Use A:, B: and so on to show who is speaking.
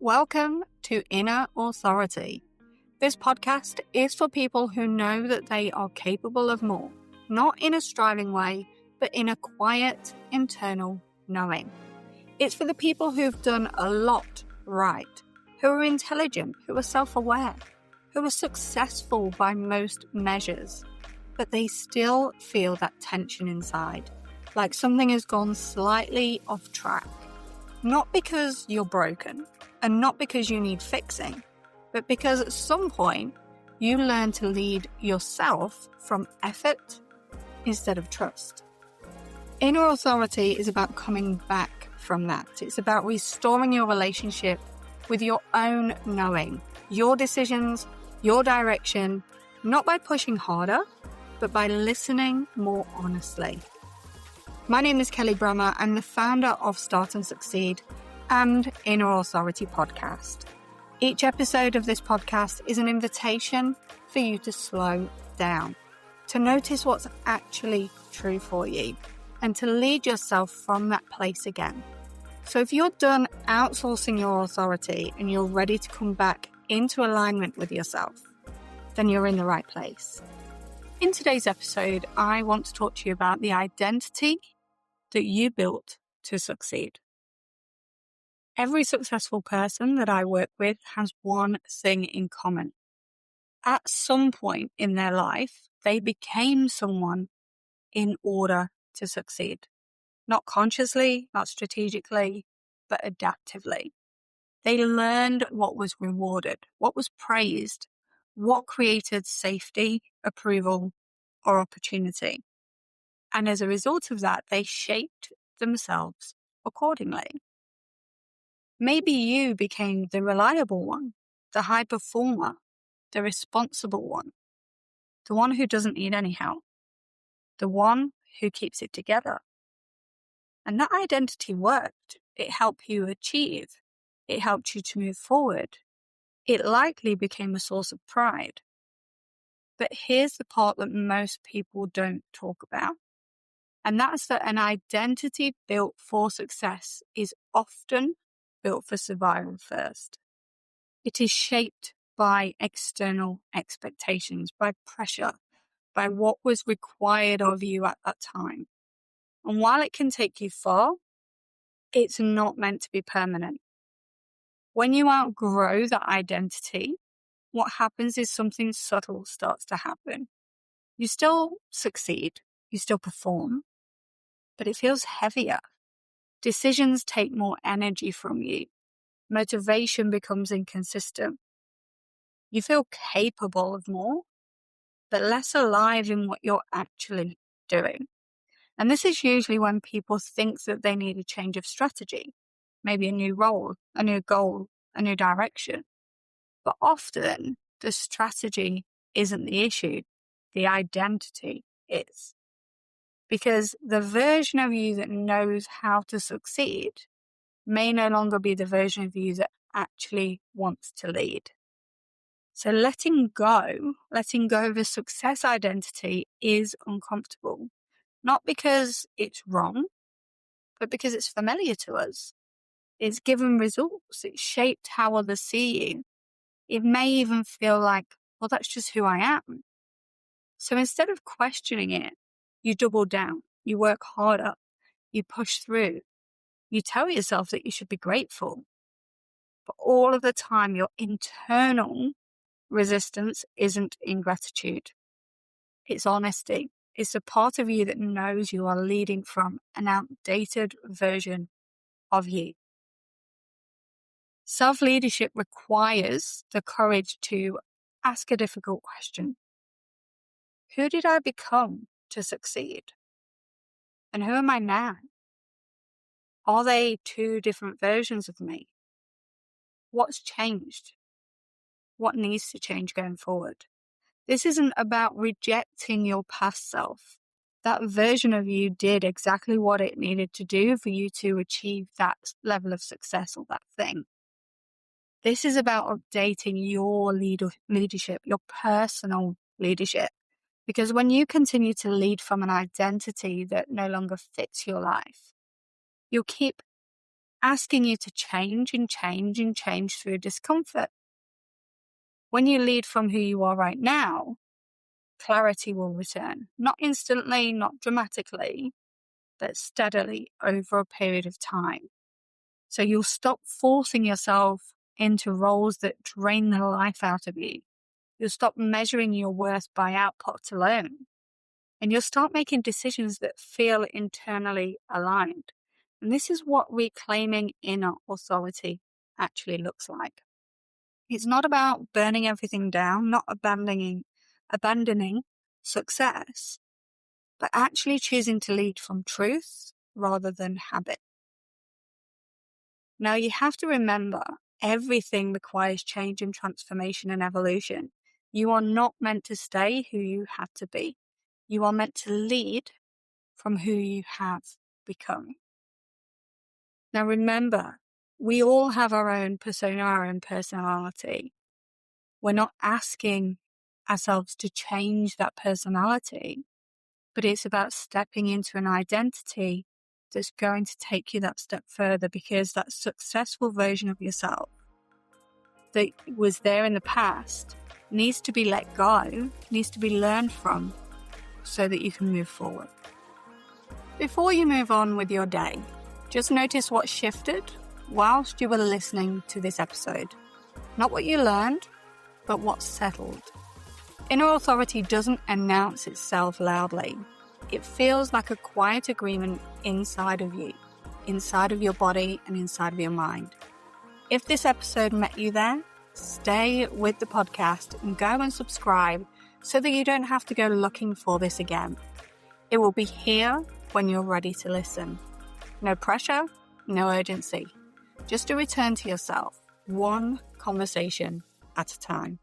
A: Welcome to Inner Authority. This podcast is for people who know that they are capable of more, not in a striving way, but in a quiet, internal knowing. It's for the people who've done a lot right, who are intelligent, who are self-aware, who are successful by most measures, but they still feel that tension inside, like something has gone slightly off track. Not because you're broken, and not because you need fixing, but because at some point you learn to lead yourself from effort instead of trust. Inner authority is about coming back from that. It's about restoring your relationship with your own knowing, your decisions, your direction, not by pushing harder, but by listening more honestly. My name is Kelly Brummer. I'm the founder of Start and Succeed and Inner Authority podcast. Each episode of this podcast is an invitation for you to slow down, to notice what's actually true for you, and to lead yourself from that place again. So if you're done outsourcing your authority and you're ready to come back into alignment with yourself, then you're in the right place. In today's episode, I want to talk to you about the identity that you built to succeed. Every successful person that I work with has one thing in common. At some point in their life, they became someone in order to succeed. Not consciously, not strategically, but adaptively. They learned what was rewarded, what was praised, what created safety, approval, or opportunity. And as a result of that, they shaped themselves accordingly. Maybe you became the reliable one, the high performer, the responsible one, the one who doesn't need any help, the one who keeps it together. And that identity worked. It helped you achieve. It helped you to move forward. It likely became a source of pride. But here's the part that most people don't talk about. And that's that an identity built for success is often built for survival first. It is shaped by external expectations, by pressure, by what was required of you at that time. And while it can take you far, it's not meant to be permanent. When you outgrow that identity, what happens is something subtle starts to happen. You still succeed, you still perform, but it feels heavier. Decisions take more energy from you. Motivation becomes inconsistent. You feel capable of more, but less alive in what you're actually doing. And this is usually when people think that they need a change of strategy, maybe a new role, a new goal, a new direction. But often the strategy isn't the issue. The identity is. Because the version of you that knows how to succeed may no longer be the version of you that actually wants to lead. So letting go of a success identity is uncomfortable. Not because it's wrong, but because it's familiar to us. It's given results. It's shaped how others see you. It may even feel like, well, that's just who I am. So instead of questioning it, you double down. You work harder. You push through. You tell yourself that you should be grateful. But all of the time, your internal resistance isn't ingratitude. It's honesty. It's a part of you that knows you are leading from an outdated version of you. Self-leadership requires the courage to ask a difficult question. Who did I become to succeed? And who am I now? Are they two different versions of me? What's changed? What needs to change going forward? This isn't about rejecting your past self. That version of you did exactly what it needed to do for you to achieve that level of success or that thing. This is about updating your leadership, your personal leadership. Because when you continue to lead from an identity that no longer fits your life, you'll keep asking you to change and change and change through discomfort. When you lead from who you are right now, clarity will return. Not instantly, not dramatically, but steadily over a period of time. So you'll stop forcing yourself into roles that drain the life out of you. You'll stop measuring your worth by output alone. And you'll start making decisions that feel internally aligned. And this is what reclaiming inner authority actually looks like. It's not about burning everything down, not abandoning success, but actually choosing to lead from truth rather than habit. Now, you have to remember, everything requires change and transformation and evolution. You are not meant to stay who you have to be. You are meant to lead from who you have become. Now, remember, we all have our own persona, our own personality. We're not asking ourselves to change that personality, but it's about stepping into an identity that's going to take you that step further, because that successful version of yourself that was there in the past needs to be let go, needs to be learned from, so that you can move forward. Before you move on with your day, just notice what shifted whilst you were listening to this episode. Not what you learned, but what settled. Inner authority doesn't announce itself loudly. It feels like a quiet agreement inside of you, inside of your body and inside of your mind. If this episode met you there, stay with the podcast and go and subscribe so that you don't have to go looking for this again. It will be here when you're ready to listen. No pressure, no urgency. Just a return to yourself, one conversation at a time.